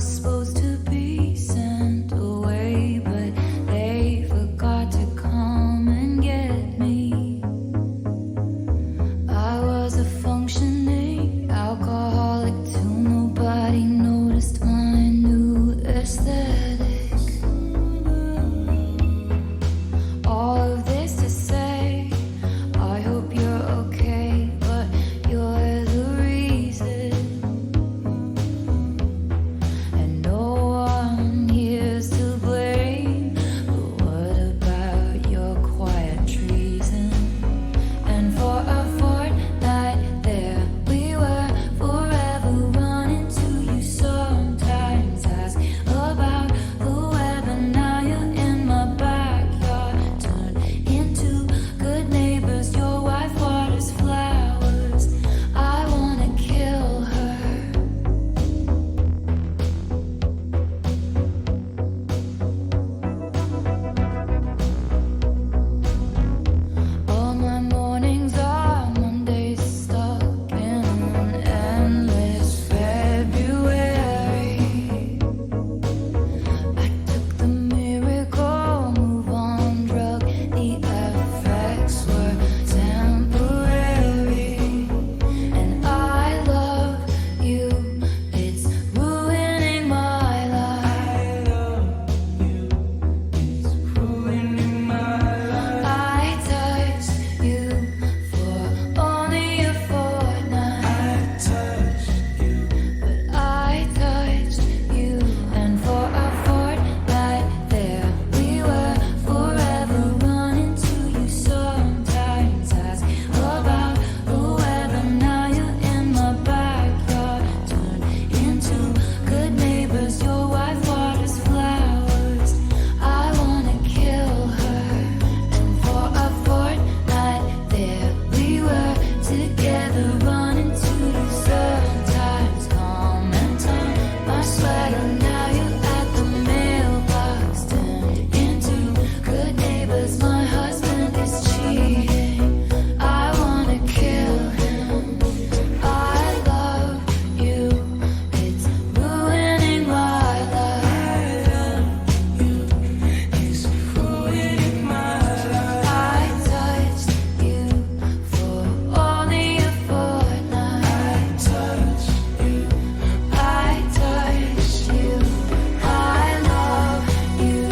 was supposed to be sent away, but they forgot to come and get me. I was a functioning alcoholic till nobody noticed my new aesthetic. All of this to say, I hope you're okay, but you're the reason. And no one here's to blame, but what about your quiet treason? And for a fortnight there we were, forever running to you. Sometimes ask about the weather, now you're in my backyard. Turn into good neighbors, your wife waters flowers. I wanna kill her. All my mornings are Mondays stuck in an endless February. I took the miracle move on drug, the effects were temporary. And I love you, it's ruining my life. I touched you for only a fortnight. But I touched you, and for a fortnight there we were, forever running to you. Sometimes ask about the weather, now you're in my backyard. Turn into good neighbors, your wife waters flowers. I wanna kill her. And for a fortnight there we were, together running to you. Sometimes comment on my sweater, now you're at the mailbox. Turned into good neighbors, my husband is cheating. I wanna kill him. I love you, it's ruining my life. It's ruining my life. I touched you for only a fortnight. I touched you. I love you,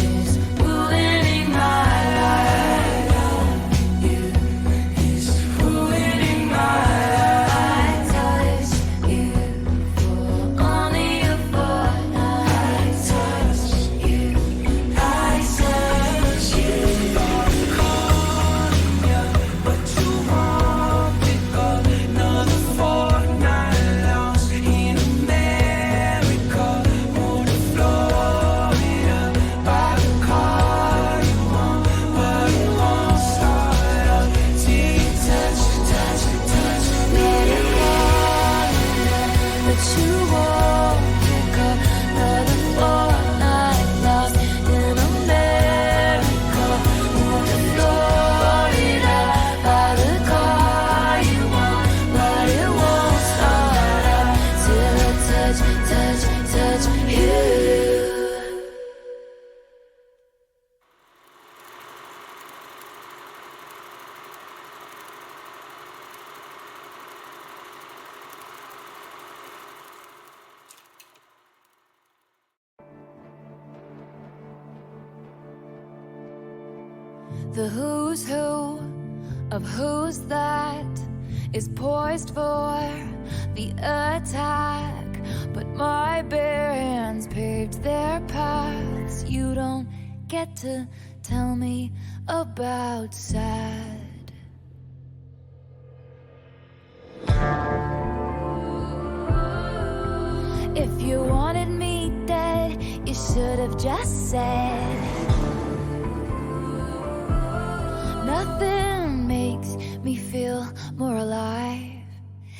it's ruining my life. It's ruining my life. I touched you for only a fortnight. I touched you. But you won't pick up another fortnight lost in America or to Florida. Buy the car you want, but it won't start up till you touch me. But you won't pick up another fortnight lost in America or to Florida. Buy the car you want, but it won't start up till I touch you. The who's who of who's that is poised for the attack, but my bare hands paved their paths. You don't get to tell me about sad. If you wanted me dead, you should have just said. Nothing makes me feel more alive.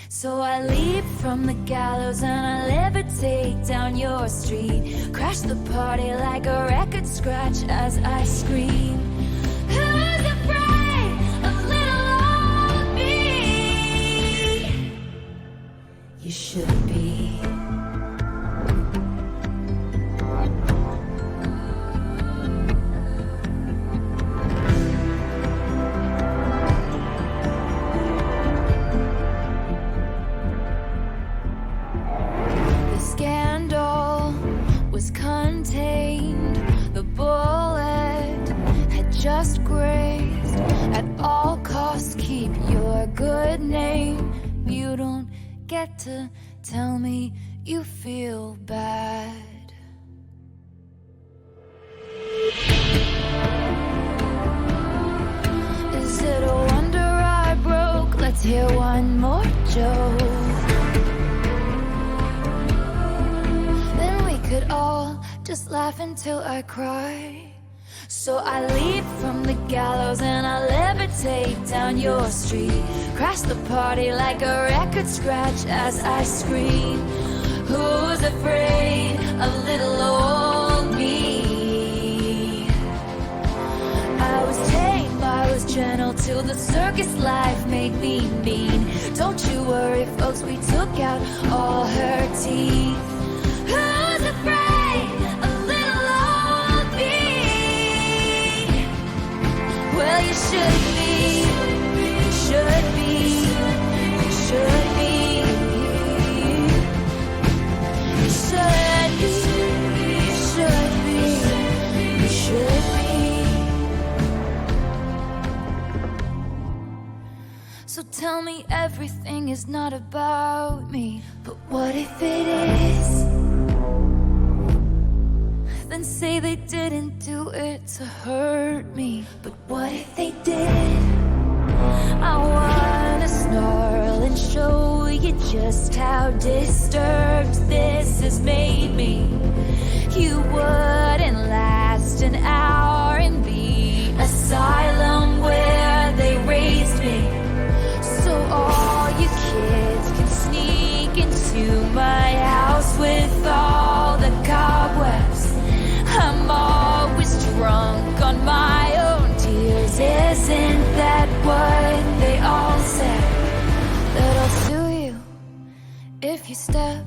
So I leap from the gallows and I levitate down your street. Crash the party like a record scratch as I scream. Who's afraid of little old me? You should be. sacrificed at all costs. Keep your good name. You don't get to tell me you feel bad. Is it a wonder I broke? Let's hear one more joke. Then we could all just laugh until I cry. So I leap from the gallows and I levitate down your street. Crash the party like a record scratch as I scream. Who's afraid of little old me? I was tame, I was gentle till the circus life made me mean. Don't you worry, folks, we took out all her teeth. Who's afraid of little old me? Well, you should be, you should be, you should be, you should be, you should be, you should be. So tell me everything is not about me, but what if it is? Then say they didn't do it to hurt me, but what if they did? I wanna snarl and show you just how disturbed this has made me. You wouldn't last an hour in the asylum where they raised me. So all you kids can sneak into my house with all the cobwebs. I'm always drunk on my own tears. Isn't that what they all say? That I'll sue you if you step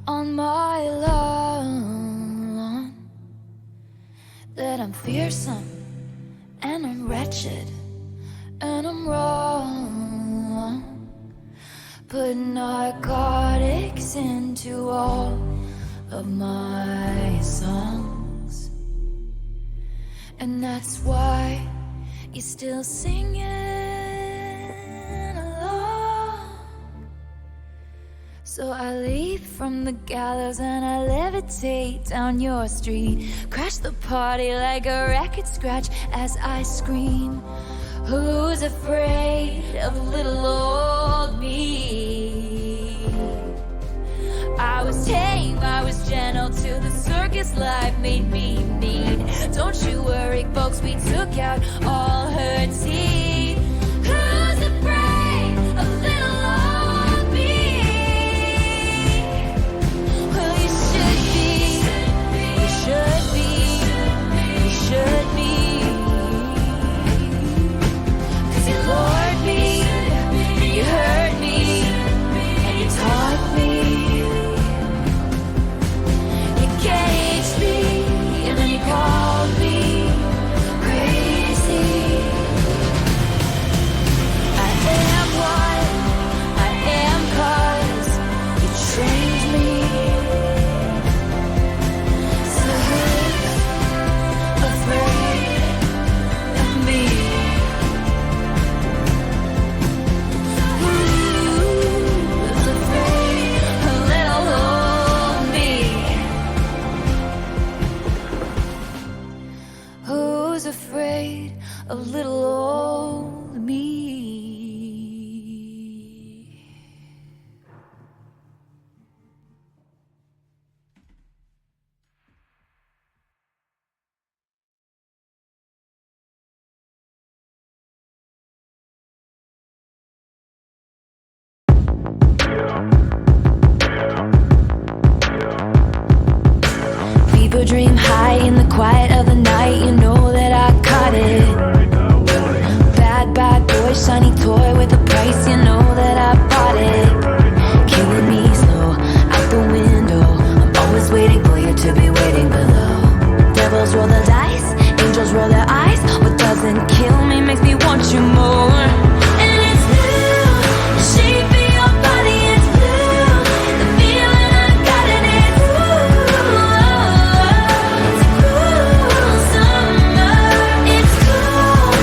on my lawn. That I'm fearsome and I'm wretched and I'm wrong. Put narcotics into all of my songs, and that's why you're still singing along. So I leap from the gallows and I levitate down your street. Crash the party like a record scratch as I scream. Who's afraid of little old me? I was tame, I was gentle till the circus life made me mean. Don't you worry, folks, we took out all her teeth. Who's afraid of little old me? Well, you should be, you should be, you should be. You lured me, you hurt me, and you taught me. You caged me, and then you called me crazy. I am what I am 'cause you changed me. So who's afraid of me? Who's afraid of little old me? Fever dream high in the quiet of the night. You know that I caught it. Bad, bad boy, shiny toy with a price. You know that I bought it. Killing me slow, out the window. I'm always waiting for you to be waiting below. Devils roll the dice, angels roll their eyes. What doesn't kill me makes me want you more. And it's blue, the shape of your body is blue. The feeling I got in it, ooh, it's cool summer. It's cool.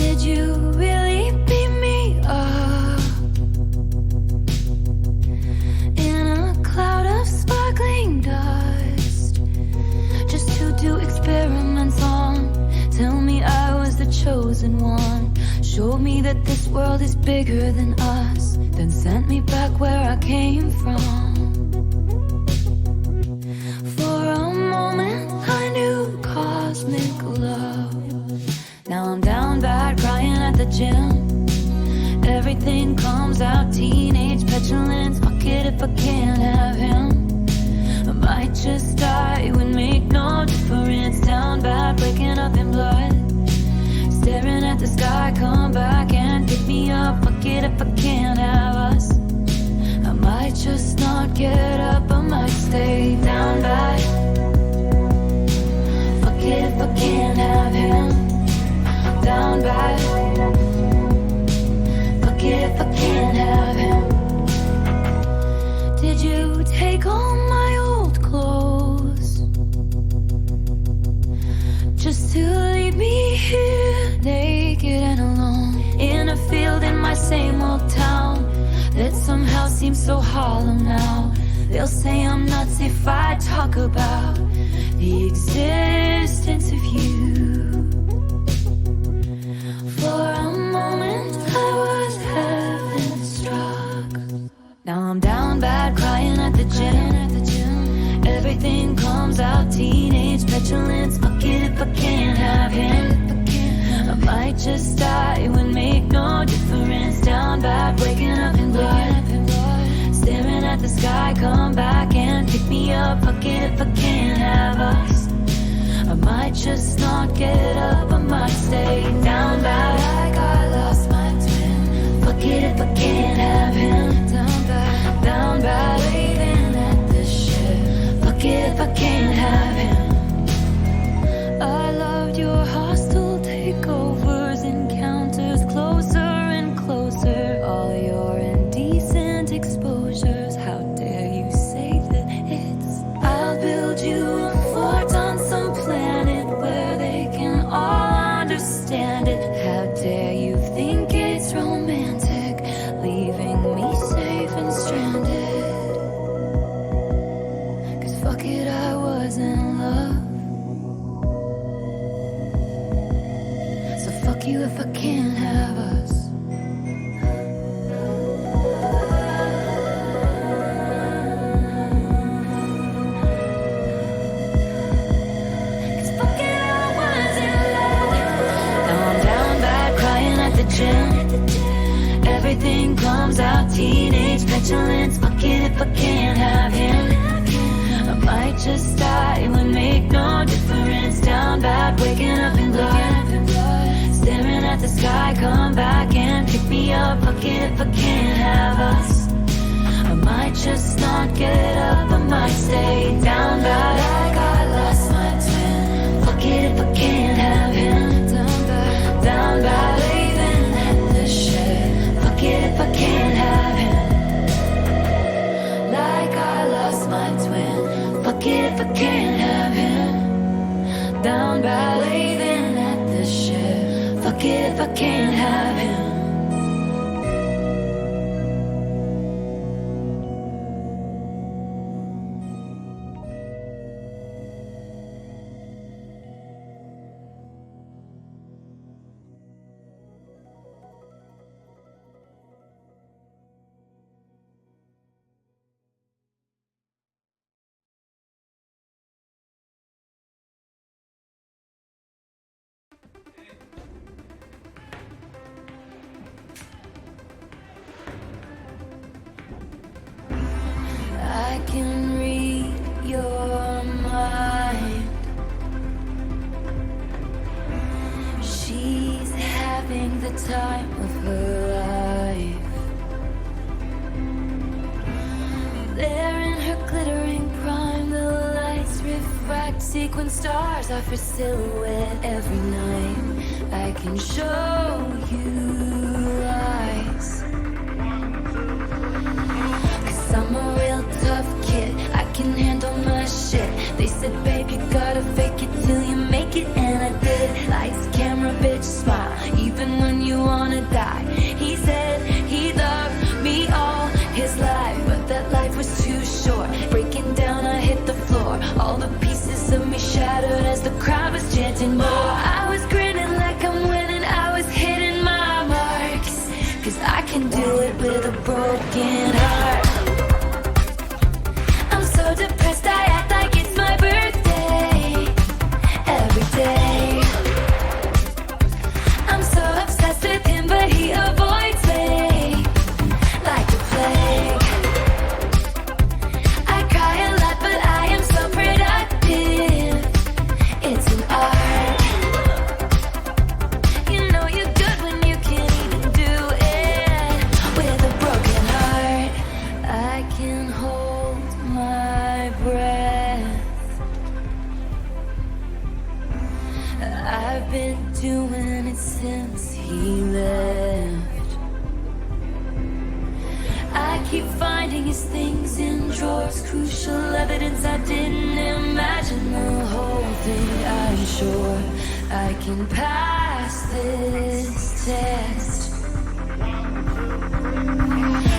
Did you really beat me up in a cloud of sparkling dust just to do experiments on? Tell me I was the chosen one. Showed me that this world is bigger than us, then sent me back where I came from. For a moment I knew cosmic love. Now I'm down bad, crying at the gym. Everything comes out, teenage petulance. Fuck it if I can't have him. I might just die, it would make no difference. Down bad, breaking up in blood. Staring at the sky, come back and pick me up. Fuck it if I can't have us. I might just not get up, I might stay down bad. Fuck it if I can't have him. Down bad. Fuck it if I can't have him. Did you take all my old clothes just to leave me here naked and alone in a field in my same old town that somehow seems so hollow now? They'll say I'm nuts if I talk about the existence of you. For a moment I was heaven struck. Now I'm down bad, crying at the gym. Everything comes out, teenage petulance. Fuck it if I can't have him. I might just die, it would make no difference. Down bad, waking up in blood. Staring at the sky, come back and pick me up. Fuck it if I can't have us. I might just not get up, I might stay down bad. Like I lost my twin. Fuck it if I can't have him. Down bad, waving at the ship. Fuck it if I can't have him. I loved your hostile takeovers, encounters closer and closer. All your indecent exposures. How dare you say that it's? I'll build you a fort on some planet where they can all understand it. How dare you think it's romantic, leaving me safe and stranded? 'Cause fuck it, I was in love. So fuck you if I can't have us. Everything comes out, teenage petulance. Fuck it if I can't have him. I might just die, it would make no difference. Down bad, waking up in blood. Staring at the sky, come back and pick me up. Fuck it if I can't have us. I might just not get up, I might stay down bad. Like I lost my twin. Fuck it if I can't have him. Down bad, waving at the ship. Fuck it if I can't have him. Like I lost my twin. Fuck it if I can't have him. Down bad, waving at the ship. Fuck it if I can't have him. I can read your mind. She's having the time of her life. There in her glittering prime, the lights refract sequin stars off her silhouette every night. I can show you lies. 'Cause I'm a real tough kid, I can handle my shit. They said, babe, you gotta fake it till you make it, and I did. Lights, camera, bitch, smile. Even but he avoids me like the plague. I cry a lot, but I am so productive. It's an art. You know you're good when you can't even do it. With a broken heart, I can hold my breath. I've been doing it since he left. I keep finding his things in drawers, crucial evidence I didn't imagine. The whole thing, I'm sure I can pass this test.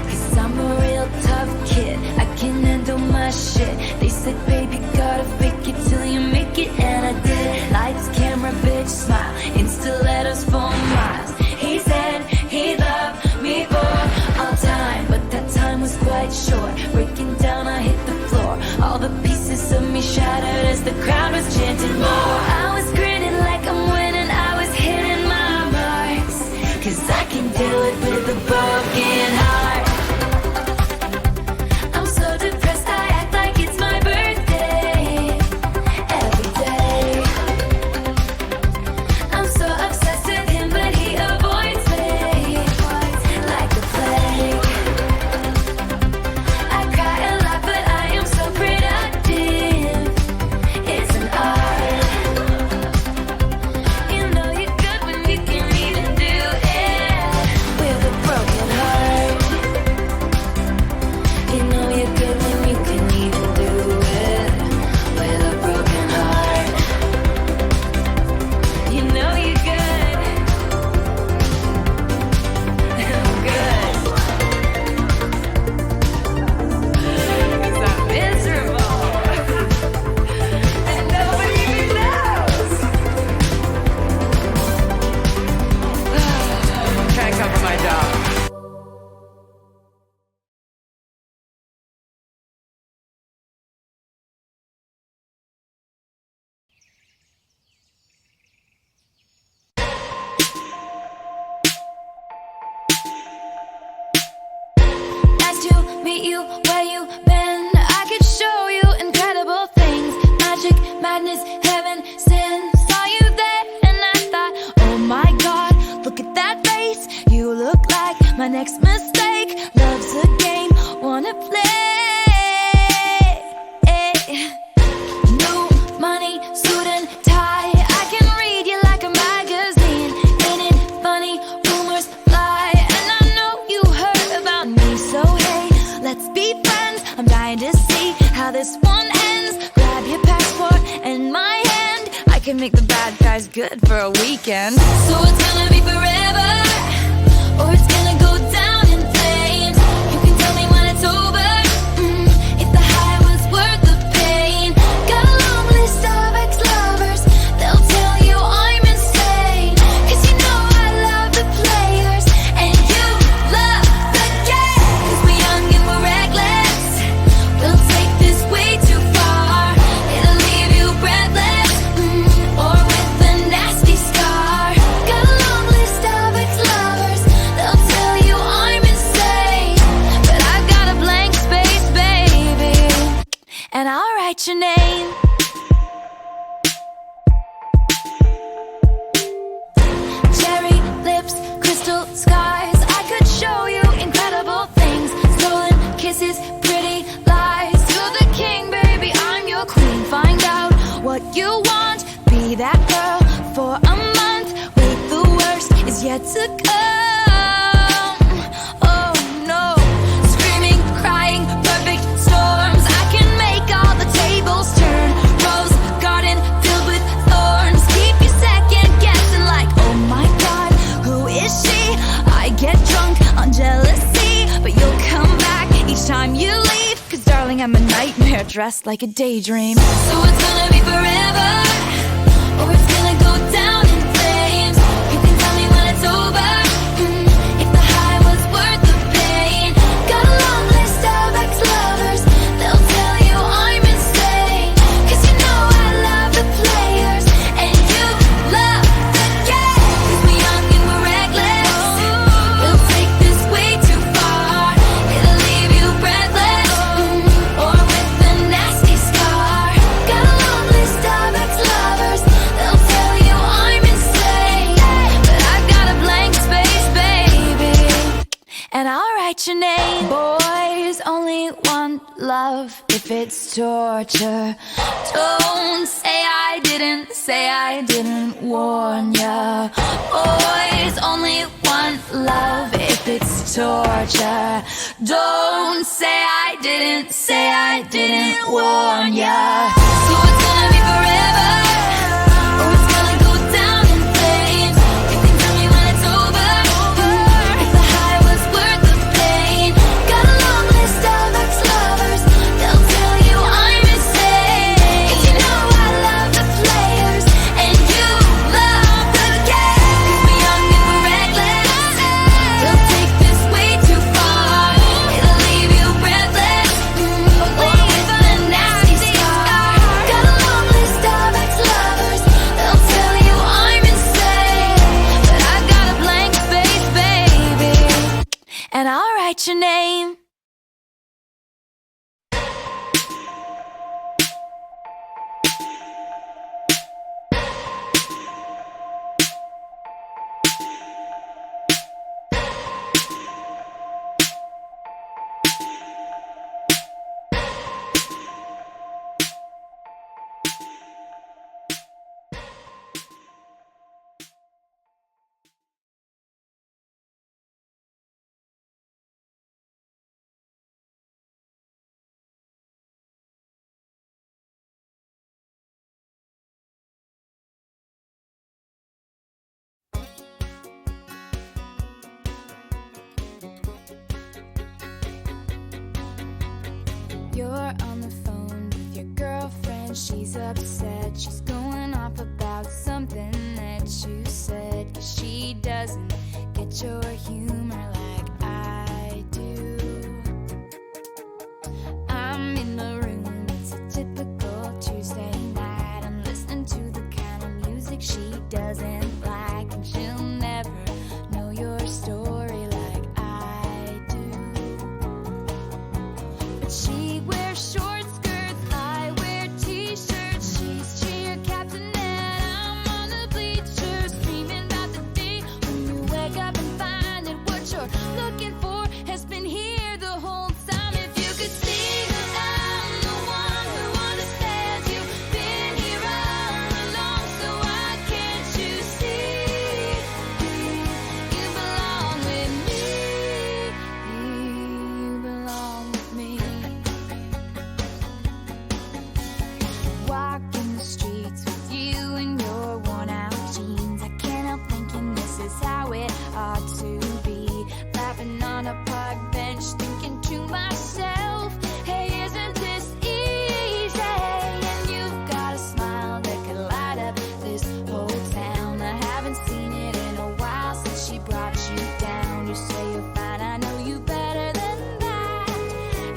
'Cause I'm a real tough kid, I can handle my shit. They said, baby, gotta fake it till you make it, and I did. Lights, camera, bitch, smile, Insta letters for miles. He said he loved me for all time, but that time was quite short. Breaking down, I hit the floor. All the pieces of me shattered as the crowd was chanting more. I was grinning like I'm winning, I was hitting my marks. 'Cause I can do it with a broken heart. I'm so depressed, I act like it's my birthday every day. I'm so obsessed with him, but he avoids me like the plague. I cry a lot, but I am so productive. It's an art. You know you're good when you can even do it with a broken heart. You know you're good when you can even do it with a broken heart. You know you're good. I'm good. 'Cause I'm miserable. And nobody even knows. Can't cover my job. Nice to meet you, where you been? I could show you incredible things. Magic, madness, heaven, sin. Saw you there and I thought, oh my god, look at that face. You look like my next mistake. Love's a game, wanna play. New money, suit and tie. I can read you like a magazine. Ain't it funny? Rumors fly, and I know you heard about me. So hey, let's be friends. I'm dying to see how this one ends. Grab your passport and my hand. I can make the bad guys good for a weekend. So it's gonna be forever, or it's gonna go down in flames. You can tell me when it's over, if the high was worth the pain. Got a long list of ex-lovers, they'll tell you I'm insane. 'Cause you know I love the players, and you love the game. 'Cause we're young and we're reckless, we'll take this way too far. It'll leave you breathless, or with a nasty scar. Got a long list of ex-lovers, they'll tell you I'm insane. But I've got a blank space, baby, and I'll write your name. Cherry lips, crystal skies. I could show you incredible things. Stolen kisses, pretty lies. You're the king, baby, I'm your queen. Find out what you want, be that girl for a month. Wait, the worst is yet to come. Oh no, screaming, crying, perfect storms. I can make all the tables turn. Rose garden filled with thorns. Keep you second guessing like, oh my god, who is she? I get drunk on jealousy, but you'll come back each time you leave. 'Cause darling, I'm a nightmare dressed like a daydream. So it's gonna be forever, or it's gonna go down in flames. You can tell me when it's over, if the high was worth the pain. Got a long list of ex-lovers, they'll tell you I'm insane. 'Cause you know I love the players, and you love the game. 'Cause we're young and we're reckless, and I'll write your name. Boys only want love if it's torture. Don't say I didn't warn ya. Boys only want love if it's torture. Don't say I didn't warn ya. So it's gonna be forever, or it's gonna go down in flames. You can tell me when it's over, if the high was worth the pain. Got a long list of ex-lovers, they'll tell you I'm insane. 'Cause you know I love the players, and you love the game. 'Cause we're young and we're reckless, they'll take this way too far. It'll leave you breathless, or with a nasty scar. Got a long list of ex-lovers, they'll tell you I'm insane. But I've got a blank space, baby, and I'll write your name. You're on the phone with your girlfriend, she's upset. She's going off about something that you said. 'Cause she doesn't get your humor like I do. I'm in the room, it's a typical Tuesday night. I'm listening to the kind of music she doesn't like, and she'll never know your story like I do. But she wears short skirts, I wear t-shirts. She's cheer captain and I'm on the bleachers, screaming about the day when you wake up and find that what you're looking for has been here the whole time. If you could see that I'm the one who understands, you've been here all along, so why can't you see? You belong with me, you belong with me. Walking the streets with you in your worn out jeans, I can't help thinking this is how it ought to be. Laughing on a park bench, thinking to myself, hey, isn't this easy? And you've got a smile that could light up this whole town. I haven't seen it in a while since she brought you down. You say you're fine, I know you better than that.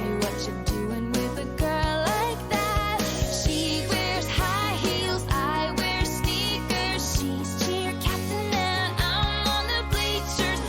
Hey, what you doing with a girl like that? She wears high heels, I wear sneakers. She's cheer captain and I'm on the bleachers,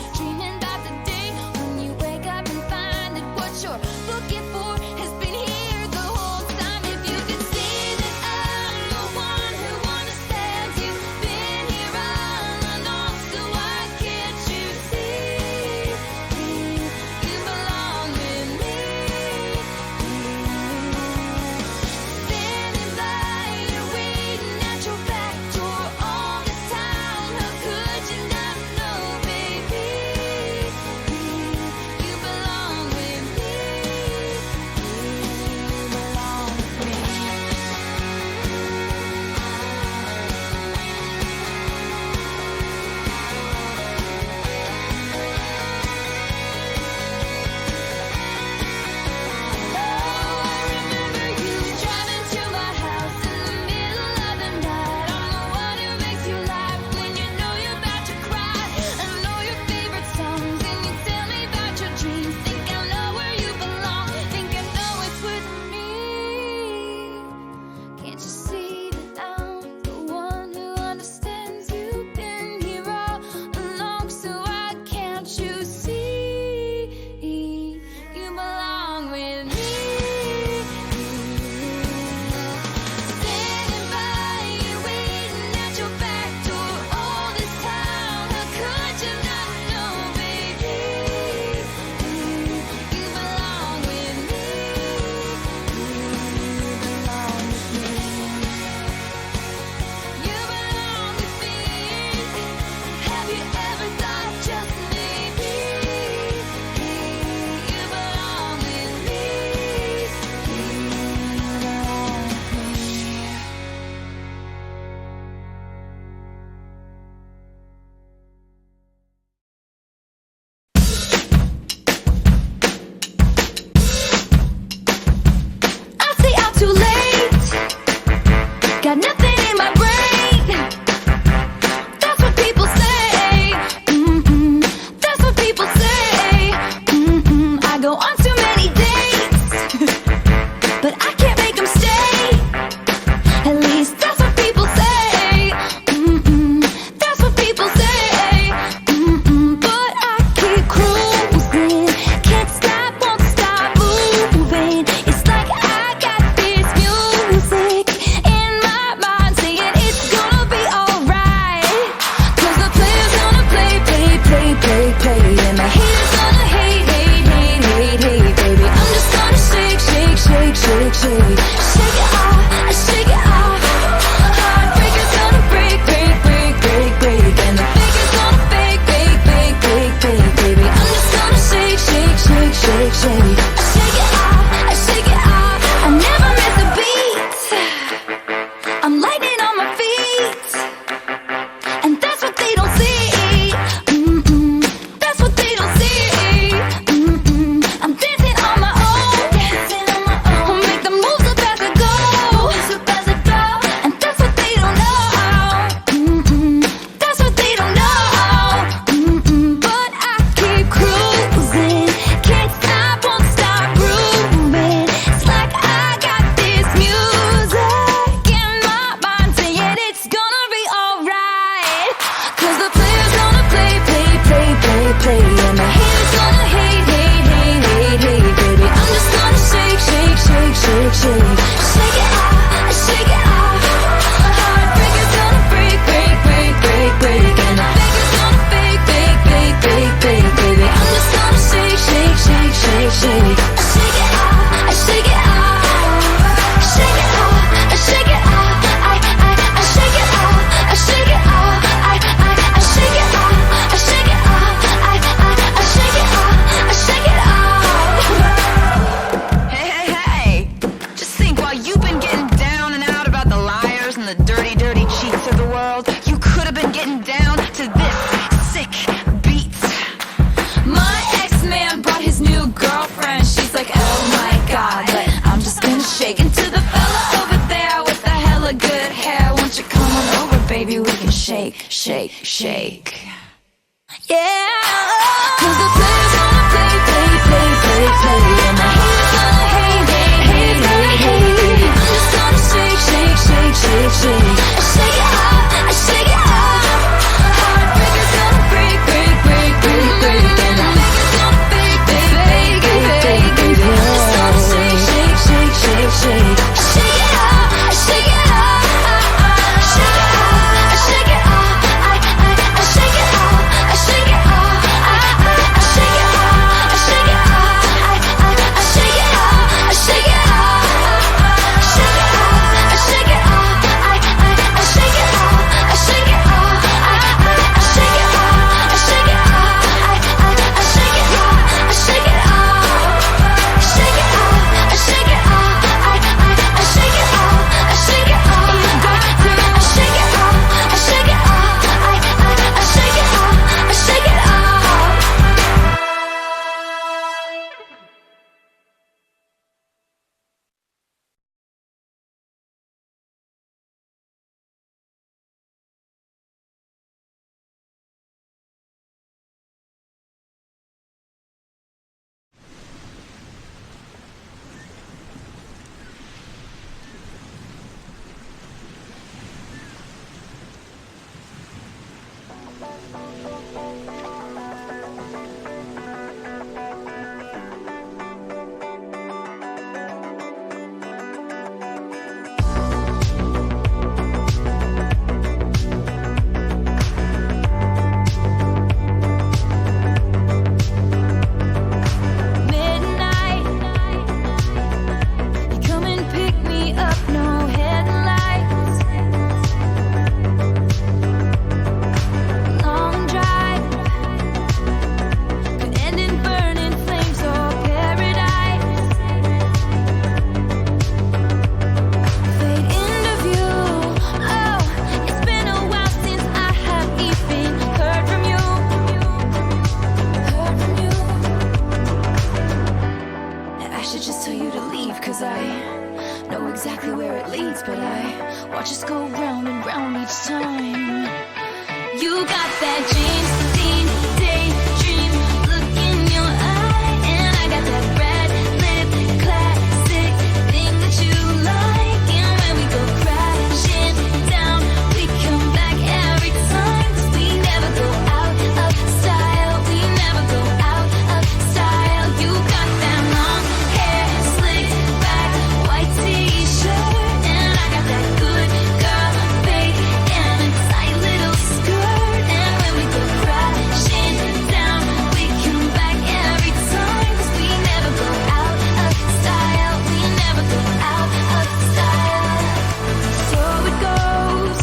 play. And the haters gonna hate, hate, hate, hate, hate, baby. I'm just gonna shake, shake, shake, shake, shake. Shake it off, shake it off. Heartbreakers gonna break, break, break, break, break. And the fakers gonna fake, fake, fake, fake, fake, baby. I'm just gonna shake, shake, shake, shake, shake. Shake it off, shake it off. Shake it off, shake it off. I shake it off, I shake it off. I shake it off, I shake it off. I shake it off, I shake it off. Hey, hey, hey! Just think, while you've been getting down and out about the liars and the dirty, dirty cheats of the world, you could have been getting down to this sick beat. My ex-man brought his new girlfriend. She's like, oh my god, but I'm just gonna shake into the fella over there with the hella good hair. Won't you come on over, baby? We can shake, shake, shake. Yeah, 'cause the players gonna play, play, play, play, play. And the haters gonna hate, hate, hate, hate, hate. I'm just gonna shake, shake, shake, shake, shake. I shake it off, I shake it off. Heartbreakers gonna break, break, break, break, break. And the fakers gonna fake, fake, fake, fake, fake, baby. I'm just gonna shake, shake, shake, shake, shake. I shake it off, I shake it off. Shake it off, I shake it off. I shake it off, I shake it off. I shake it off, I shake it off. I shake it off, I shake it off. Shake it off, I shake it off. I shake it off, I shake it off. I shake it off, I shake it off. I shake it off, I shake it off. Shake it off, I shake it off. I shake it off, I shake it off. You got to shake it off, I shake it off. I shake it off, I shake it off. Midnight, you come and pick me up, no headlights. Long drive could end in burning flames or paradise. Fade into view. Oh, it's been a while since I have even heard from you. Heard from you. I should just tell you to leave, 'cause I know exactly where it leads, but I watch us go round and round each time. You got that James Dean daydream look in your eye, and I got that red lip classic thing that you like. And when we go crashing down, we come back every time, 'cause we never go out of style. We never go out of style. You got that long hair slicked back, white t-shirt, and I got that good girl fake and a tight little skirt. And when we go crashing down, we come back every time, 'cause we never go out of style. We never go out of style. So it goes.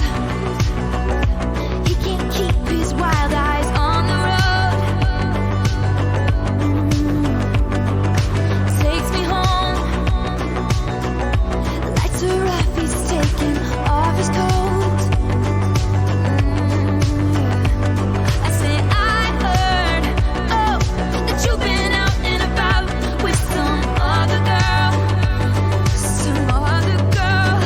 He can't keep his wild eyes on the road. Takes me home. The lights are off, he's taking off his coat. I say I heard, oh, that you've been out and about with some other girl. Some other girl.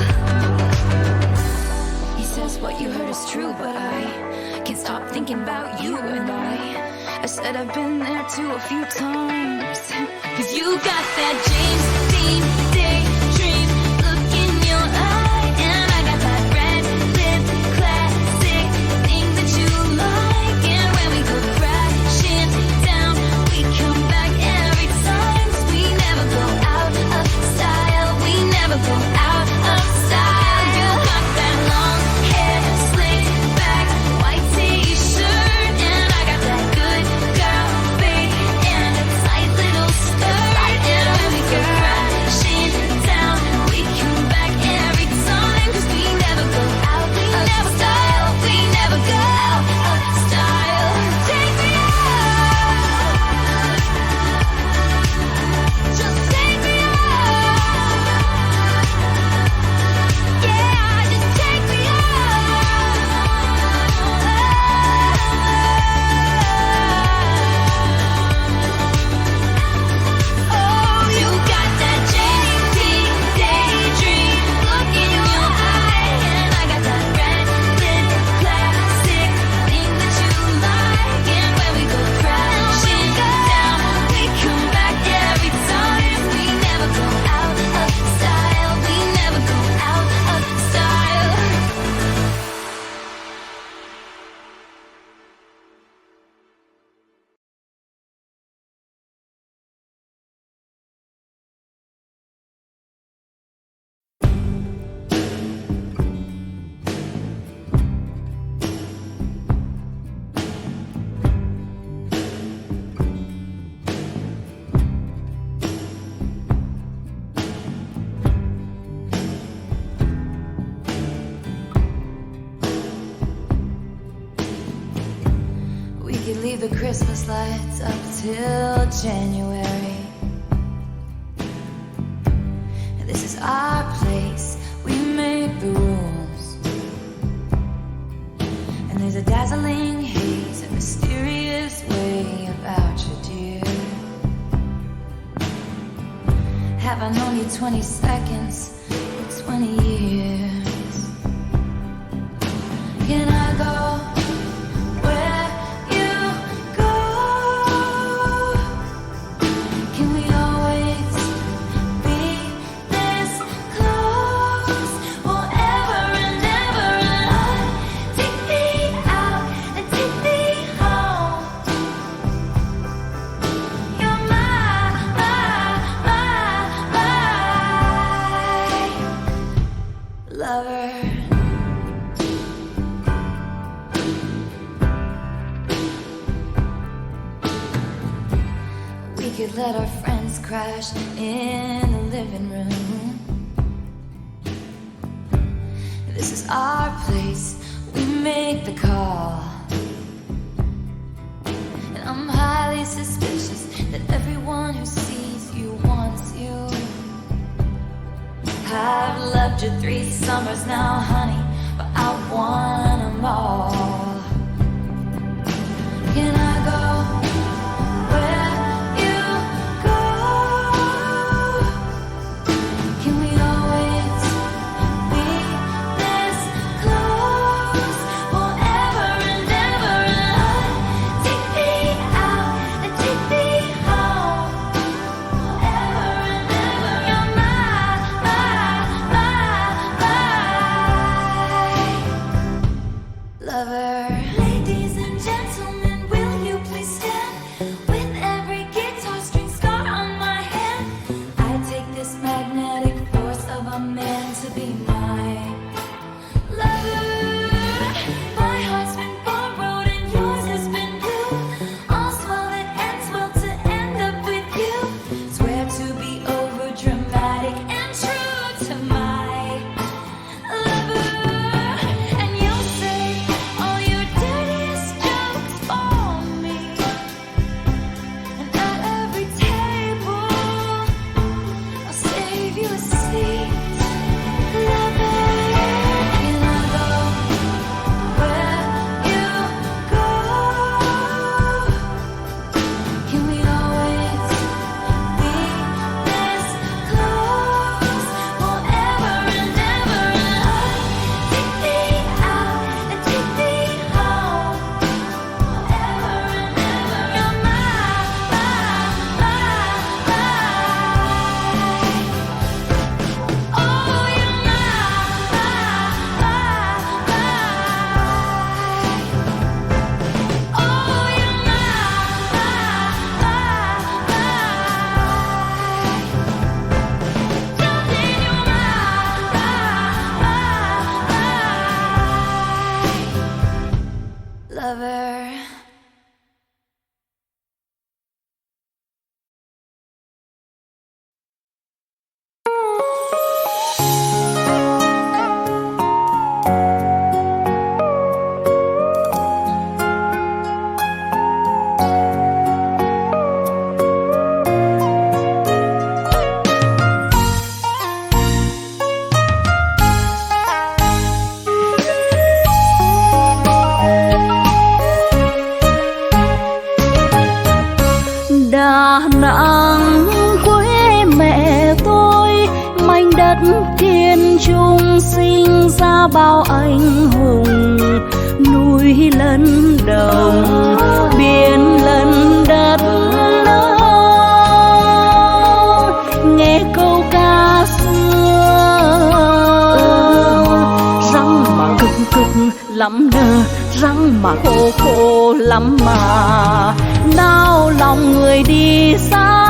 He says what you heard is true, but I can't stop thinking about you. And I said I've been there too a few times. 'Cause you got that James Dean daydream look in your eye, and I got that red lip classic thing that you like. And when we go crashing Christmas lights up till January. This is our place, we make the rules. And there's a dazzling haze, a mysterious way about you, dear. Have I known you 20 seconds or 20 years? Can I go where you go? Can we always be this close forever and ever? And take me out and take me home. You're my lover. We could let our friends crash in the living room. This is our place, we make the call. And I'm highly suspicious that everyone who sees you wants you. I've loved you 3 summers now, honey, but I want them all. Can I go where you go? Can we always be this close forever and ever? And take me out and take me home forever and ever. You're my lover. Ladies and gentlemen, will you please stand? With every guitar string scar on my hand, I take this magnetic force of a man to be my lover. My heart's been borrowed and yours has been blue. All's well that ends well to end up with you. Swear to be over dramatic and true to my lover. And you'll say all your dirtiest jokes for me. And at every table, I'll save you a seat, lover. Can I go where you go? Can we always be this close forever and ever? And take me out and take me home forever and ever. You're my oh, you're my lover. Đà Nẵng quê mẹ tôi, mảnh đất kiên trung sinh ra bao anh hùng. Núi lân đồng, biển lân đất nông, nghe câu ca xưa. Răng mà cực cực lắm nơ, răng mà khô khô lắm mà nao lòng người đi xa.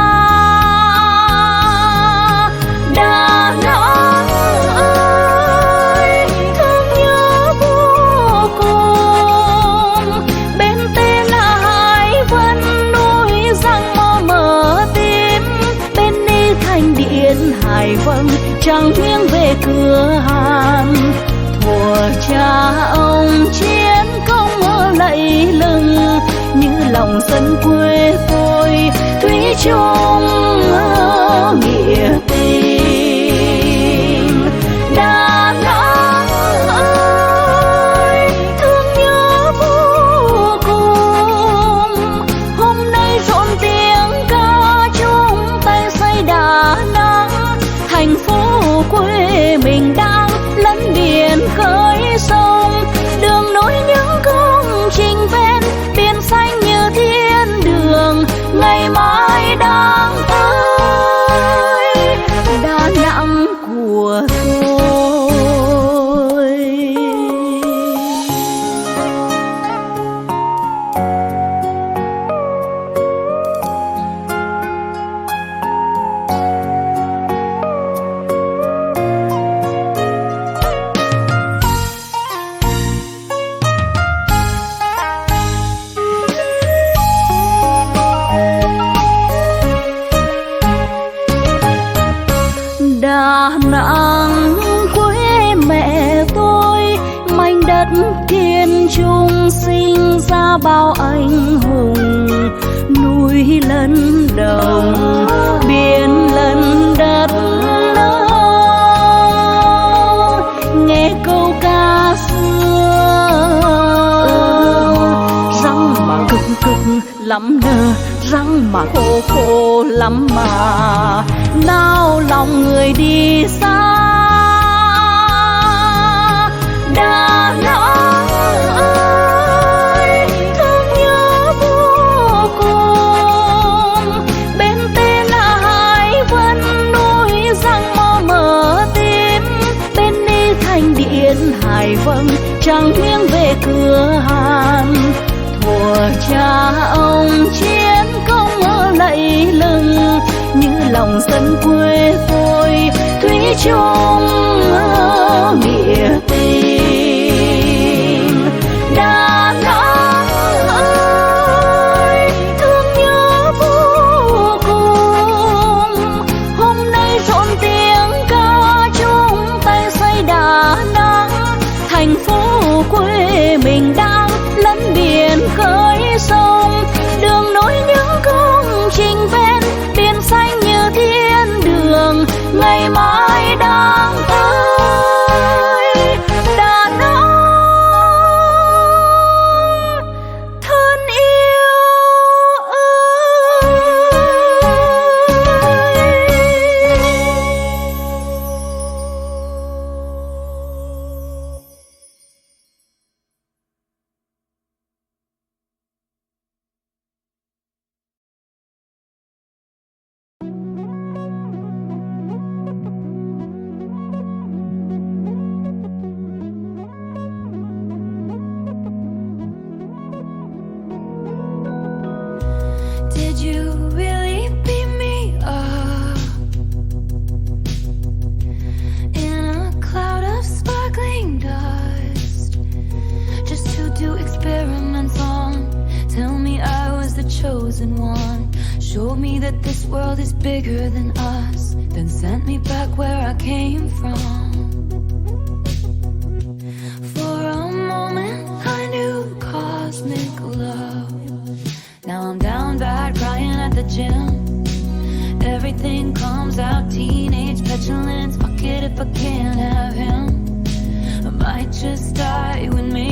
Đà Nẵng ơi, thương nhớ vô cùng. Bên tên là Hải Vân, núi răng mơ mở tim. Bên đi thành điện Hải Vân, chẳng nghiêng về cửa Hàn. Thuở cha ông chiến công lẫy lừng, như lòng dân quê tôi thủy chung nghĩa tình. Đà Nẵng ơi, thương nhớ vô cùng. Hôm nay rộn tiếng ca chung tay xây Đà Nẵng, thành phố quê mình đang lấn biển khơi sông. Đường nối những công trình ven biển xanh như thiên đường, ngày mai đang tới Đà Nẵng của tôi. Đà Nẵng quê mẹ tôi, mảnh đất kiên trung sinh ra bao anh hùng. Núi lấn đồng, biển lấn đất nông, nghe câu ca xưa. Răng mà cực cực lắm nơ, răng mà khô khô lắm mà, nao lòng người đi xa. Đà Nẵng ơi, thương nhớ vô cùng. Bên tên là Hải Vân, núi răng mơ mở tim. Bên đi thành điện Hải Vân, trăng nghiêng về cửa Hàn. Thuở cha ông chiến công mơ lẫy lừng, như lòng dân quê tôi thủy chung nghĩa tình. Đà Nẵng ơi, thương nhớ vô cùng. Hôm nay rộn tiếng ca chung tay xây Đà Nẵng, thành phố quê mình đang lấn biển khơi sông. Đường nối những công trình ven biển xanh như thiên đường, ngày mai đang tới Đà Nẵng thân yêu ơi. Did you really beat me up in a cloud of sparkling dust, just to do experiments on? Tell me I was the chosen one, showed me that this world is bigger than us, then sent me back where I came from. For a moment I knew cosmic love. Now I'm down bad, crying at the gym. Everything comes out, teenage petulance. Fuck it if I can't have him. I might just die with me.